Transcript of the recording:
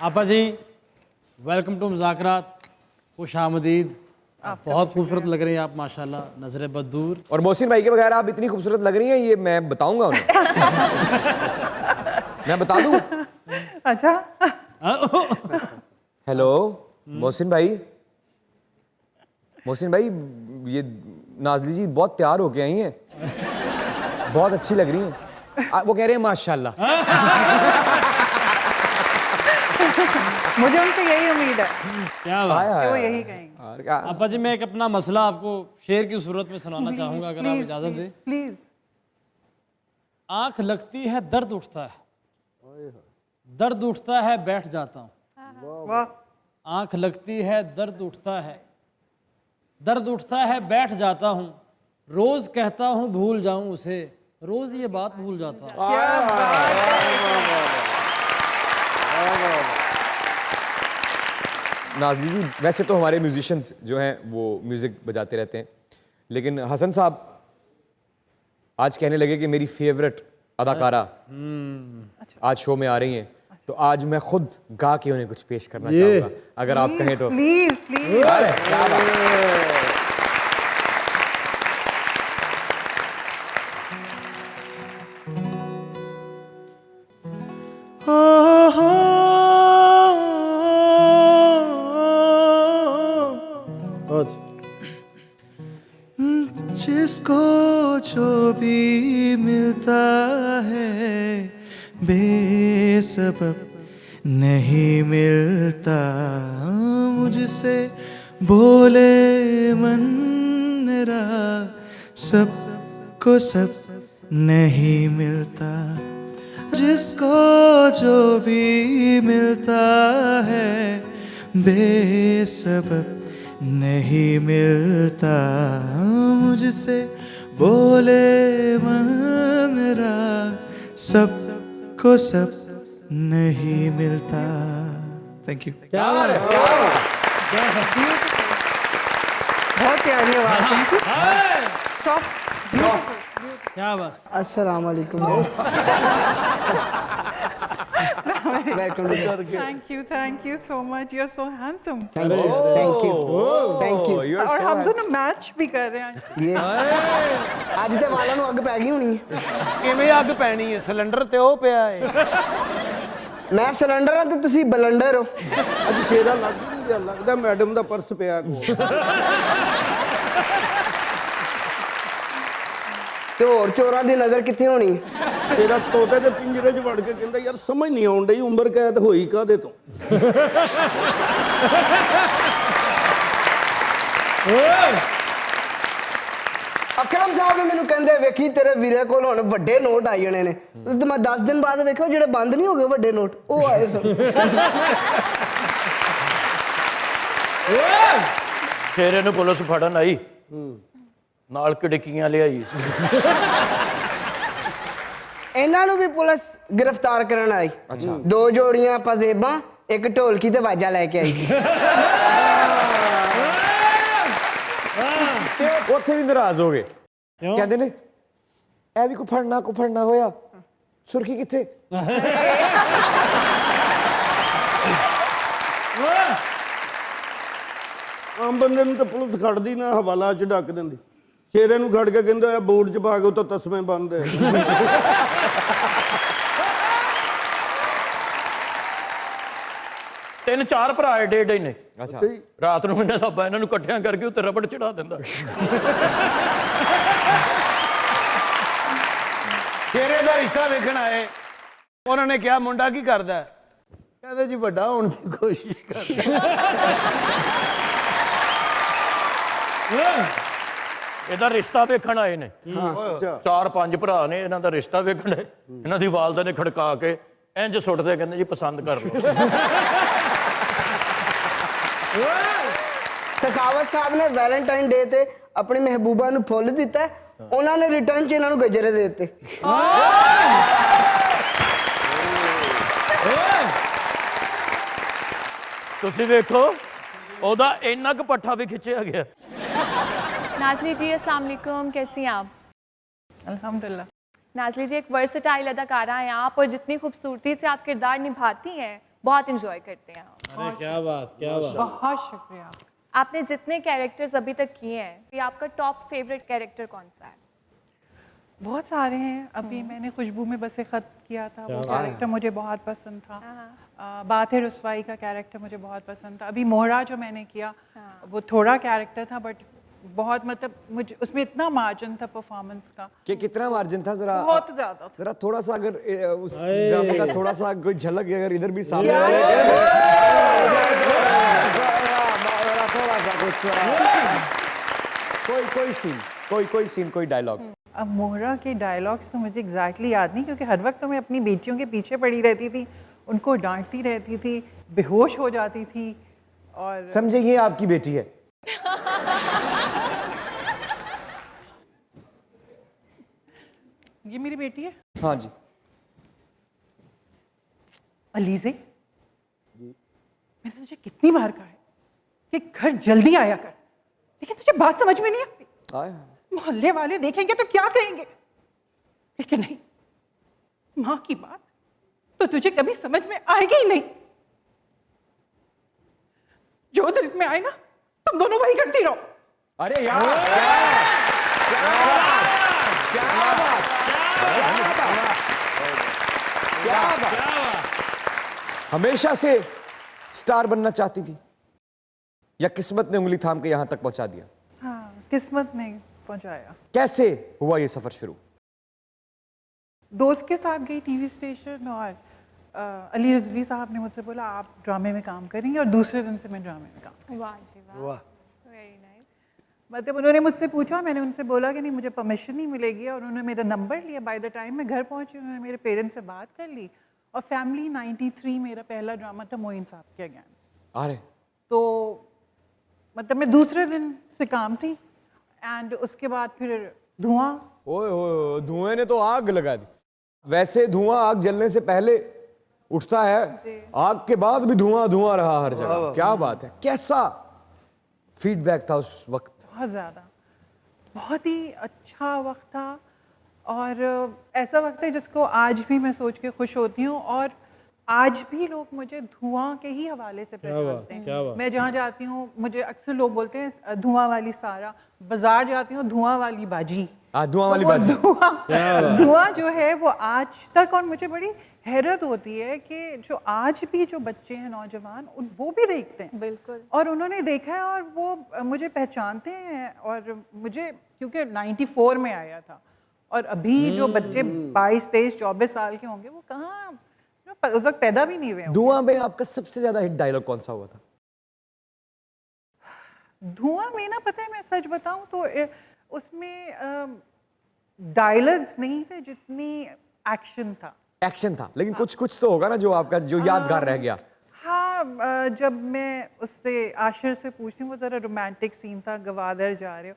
आपा जी welcome to मुज़ाकरात, खुश आमदीद। बहुत खूबसूरत लग रही हैं आप माशाल्लाह, नजर बदूर। और मोहसिन भाई के बगैर आप इतनी खूबसूरत लग रही हैं, ये मैं बताऊंगा उन्हें। मैं बता दूं? अच्छा। हेलो मोहसिन भाई, मोहसिन भाई ये नाजली जी बहुत तैयार होके आई हैं, बहुत अच्छी लग रही हैं। वो कह रहे हैं माशाल्लाह। मुझे उनसे यही उम्मीद है क्या बात। कि वो यही कहेंगे। आपा जी मैं एक अपना मसला आपको शेर की सूरत में सुनाना चाहूंगा, अगर आप इजाजत दें। प्लीज। आंख लगती है दर्द उठता है, दर्द उठता है बैठ जाता हूँ। वाह। आंख लगती है दर्द उठता है, दर्द उठता है बैठ जाता हूँ। रोज कहता हूँ भूल जाऊं उसे, रोज ये बात भूल जाता हूँ। क्या बात है। नाजली जी वैसे तो हमारे म्यूजिशियंस जो हैं वो म्यूजिक बजाते रहते हैं, लेकिन हसन साहब आज कहने लगे कि मेरी फेवरेट अदाकारा आज शो में आ रही हैं, तो आज मैं खुद गा के उन्हें कुछ पेश करना चाहूंगा, अगर आप कहें तो। Please please. क्या बात। जिसको जो भी मिलता है बेसबब नहीं मिलता, मुझसे बोले मन मेरा सबको सब नहीं मिलता। जिसको जो भी मिलता है बेसबब नहीं मिलता, मुझसे बोले मन मेरा सबको सब नहीं मिलता। Thank you. क्या बात है, क्या बात है। बहुत प्यारी आवाज। क्या बस। अस्सलाम वालेकुम। Thank you so much. You are so handsome. Thank you. और हम दोनों मैच भी कर रहे हैं। ये ਅੱਜ ਤੇ ਵਾਲਾਂ ਨੂੰ ਅੱਗ ਪੈ ਗਈ ਹੋਣੀ ਹੈ। ਕਿਵੇਂ ਅੱਗ ਪੈਣੀ ਹੈ? ਸਿਲੰਡਰ ਤੇ ਉਹ ਪਿਆ ਹੈ। ਮੈਂ ਸਿਲੰਡਰ ਆ ਤੇ ਤੁਸੀਂ ਬਲੰਡਰ ਹੋ। ਅੱਜ ਸ਼ੇਰਾ ਲੱਗ ਹੀ ਨਹੀਂ ਰਿਹਾ, ਲੱਗਦਾ ਮੈਡਮ ਦਾ ਪਰਸ ਪਿਆ ਕੋਲ। ਤੇ ਹੋਰ ਚੋਰਾਂ ਦੀ ਨਜ਼ਰ ਕਿੱਥੇ ਹੋਣੀ? ਤੇਰਾ ਤੋਤੇ ਦੇ ਪਿੰਜਰੇ 'ਚ ਵੜ ਕੇ ਕਹਿੰਦਾ ਯਾਰ ਸਮਝ ਨਹੀਂ ਆਉਣ ਡਈ ਉਮਰ ਕੈਦ ਹੋਈ ਕਾਹਦੇ ਤੋਂ। ਅਕਰਮ ਸਾਹਿਬ ਮੈਨੂੰ ਕਹਿੰਦੇ ਵੇਖੀ ਤੇਰੇ ਵੀਰੇ ਕੋਲ ਹੁਣ ਵੱਡੇ ਨੋਟ ਆਈ ਜਾਣੇ ਨੇ, ਤੇ ਮੈਂ 10 ਦਿਨ ਬਾਅਦ ਵੇਖਿਆ ਜਿਹੜੇ ਬੰਦ ਨਹੀਂ ਹੋ ਗਏ ਵੱਡੇ ਨੋਟ ਉਹ ਆਏ ਸਨ। ਸ਼ੇਰੇ ਨੂੰ ਪੁਲਿਸ ਫੜਨ ਆਈ, ਨਾਲ ਕੜਕੀਆਂ ਲਿਆਈ। ਇਹਨਾਂ ਨੂੰ ਵੀ ਪੁਲਿਸ ਗ੍ਰਿਫਤਾਰ ਕਰਨ ਆਈ। ਦੋ ਜੋੜੀਆਂ ਪਜ਼ੇਬਾਂ, ਇੱਕ ਢੋਲਕੀ ਤੇ ਵਾਜਾ ਲੈ ਕੇ ਆਈ। ਉੱਥੇ ਵੀ ਨਾਰਾਜ਼ ਹੋ ਗਏ, ਕਹਿੰਦੇ ਨੇ ਇਹ ਵੀ ਕੋ ਫੜਨਾ ਹੋਇਆ, ਸੁਰਖੀ ਕਿੱਥੇ? ਆਮ ਬੰਦੇ ਨੂੰ ਤਾਂ ਪੁਲਿਸ ਖੜਦੀ ਨਾ, ਹਵਾਲਾ 'ਚ ਡੱਕ ਦਿੰਦੀ। ਸ਼ੇਰੇ ਨੂੰ ਖੜ ਕੇ ਕਹਿੰਦਾ ਆ ਬੋਰਡ 'ਚ ਪਾ ਕੇ ਤਾਂ ਤਸਮੇ ਬੰਨਦੇ। ਤਿੰਨ ਚਾਰ ਭਰਾ ਏਡੇ ਏਡੇ ਨੇ। ਅੱਛਾ ਜੀ। ਰਾਤ ਨੂੰ ਇਹਨਾਂ ਦਾ ਇਹਨਾਂ ਨੂੰ ਇਕੱਠਿਆਂ ਕਰਕੇ ਉੱਤੇ ਰਬੜ ਚੜਾ ਦਿੰਦਾ। ਸ਼ੇਰੇ ਦਾ ਰਿਸ਼ਤਾ ਵੇਖਣ ਆਏ, ਉਹਨਾਂ ਨੇ ਕਿਹਾ ਮੁੰਡਾ ਕੀ ਕਰਦਾ? ਕਹਿੰਦੇ ਜੀ ਵੱਡਾ ਹੋਣ ਦੀ ਕੋਸ਼ਿਸ਼ ਕਰਦਾ। ਇਹਦਾ ਰਿਸ਼ਤਾ ਵੇਖਣ ਆਏ ਨੇ। ਚਾਰ ਪੰਜ ਭਰਾ ਨੇ, ਇਹਨਾਂ ਦਾ ਰਿਸ਼ਤਾ ਵੇਖਣ ਆਏ। ਇਹਨਾਂ ਦੀ ਵਾਲਦਾ ਨੇ ਖੜਕਾ ਕੇ ਇੰਜ ਸੁੱਟਦੇ, ਕਹਿੰਦੇ ਜੀ ਪਸੰਦ ਕਰ ਲਓ। ਸਖਾਵਤ ਸਾਹਿਬ ਨੇ ਵੈਲੈਂਟਾਈਨ ਡੇ ਤੇ ਆਪਣੀ ਮਹਿਬੂਬਾ ਨੂੰ ਫੁੱਲ ਦਿੱਤਾ, ਉਹਨਾਂ ਨੇ ਰਿਟਰਨ 'ਚ ਇਹਨਾਂ ਨੂੰ ਗਜਰੇ ਦੇ ਦਿੱਤੇ। ਤੁਸੀਂ ਵੇਖੋ ਉਹਦਾ ਇੰਨਾ ਕੁ ਪੱਠਾ ਵੀ ਖਿੱਚਿਆ ਗਿਆ। नाज़ली जी अस्सलाम वालेकुम, कैसी हैं आप? अल्हम्दुलिल्लाह। नाज़ली जी एक वर्सटाइल अदाकारा हैं आप, और जितनी खूबसूरती से आप किरदार निभाती हैं बहुत इंजॉय करते हैं हम। अरे क्या बात, क्या बात। बहुत शुक्रिया। आपने जितने कैरेक्टर्स अभी तक किए हैं, ये आपका टॉप फेवरेट कैरेक्टर कौन सा है? बहुत सारे हैं। अभी मैंने खुशबू में बसे खत किया था, वो कैरेक्टर मुझे बहुत पसंद था। बात है रुसवाई का कैरेक्टर मुझे बहुत पसंद था। अभी मोहरा जो मैंने किया वो थोड़ा कैरेक्टर था, बट बहुत मतलब मुझे उसमें इतना मार्जिन था परफॉर्मेंस का, कि कितना मार्जिन था जरा बहुत ज्यादा था। जरा थोड़ा सा अगर उस ड्रामे का थोड़ा सा कोई झलक अगर इधर भी सामने वाले थोड़ा सा कुछ कोई सीन कोई डायलॉग। अब मोहरा के डायलॉग्स तो मुझे एग्जैक्टली याद नहीं, क्योंकि हर वक्त तो मैं अपनी बेटियों के पीछे पड़ी रहती थी, उनको डांटती रहती थी, बेहोश हो जाती थी। और समझे ये आपकी बेटी है। ये मेरी बेटी है हाँ जी। अलीज़े, मैंने तुझे कितनी बार कहा है कि घर जल्दी आया कर, लेकिन तुझे बात समझ में नहीं आती। आया मोहल्ले वाले देखेंगे तो क्या कहेंगे, लेकिन नहीं, माँ की बात तो तुझे कभी समझ में आएगी ही नहीं। जो दिल में आए ना तुम दोनों वही करती रहो। अरे यार क्या बात। हमेशा से स्टार बनना चाहती थी या किस्मत ने उंगली थाम के यहां तक पहुंचा दिया? हाँ, किस्मत ने पहुंचाया। कैसे हुआ ये सफर शुरू? दोस्त के साथ गई टीवी स्टेशन, और अली रिजवी साहब ने मुझसे बोला आप ड्रामे में काम करेंगे, और दूसरे दिन से मैं ड्रामे में काम। वाह जी वाह, वेरी नाइस। मतलब उन्होंने मुझसे पूछा, मैंने उनसे बोला कि नहीं मुझे परमिशन नहीं मिलेगी, और उन्होंने मेरा नंबर लिया। बाय द टाइम मैं घर पहुंची उन्होंने मेरे पेरेंट्स से बात कर ली, और फैमिली 93 मेरा पहला ड्रामा था मोइन साहब के अगेंस्ट। अरे तो मतलब मैं दूसरे दिन से काम थी, एंड उसके बाद फिर धुआं। ओए धुएं ने तो आग लगा दी। वैसे धुआं आग जलने से पहले उठता है, आग के बाद भी धुआं रहा हर जगह। क्या बात है। कैसा फीडबैक था उस वक्त? बहुत ज़्यादा, बहुत ही अच्छा वक्त था, और ऐसा वक्त है जिसको आज भी मैं सोच के खुश होती हूँ। और आज भी लोग मुझे धुआं के ही हवाले से पहचानते हैं। मैं जहाँ जाती हूँ मुझे अक्सर लोग बोलते हैं धुआं वाली सारा, बाजार जाती हूँ धुआं वाली बाजी। धुआं वाली बाजी। धुआं जो है वो आज तक, और मुझे बड़ी हैरत होती है कि जो आज भी जो बच्चे हैं नौजवान वो भी देखते हैं। बिल्कुल। और उन्होंने देखा है और वो मुझे पहचानते हैं। और मुझे क्योंकि 94 में आया था, और अभी जो बच्चे 22, 23, 24 साल के होंगे वो कहाँ उस वक्त पैदा भी नहीं हुए होंगे। धुआं में आपका सबसे ज्यादा हिट डायलॉग कौन सा हुआ था? धुआं में ना, पता है मैं सच बताऊं तो उसमें डायलॉग्स नहीं थे जितनी एक्शन था। एक्शन था, लेकिन कुछ तो होगा ना जो आपका जो यादगार रह गया। हाँ, जब मैं उससे आशिर से पूछती हूँ, वो ज़रा रोमांटिक सीन था, गवादर जा रहे हो,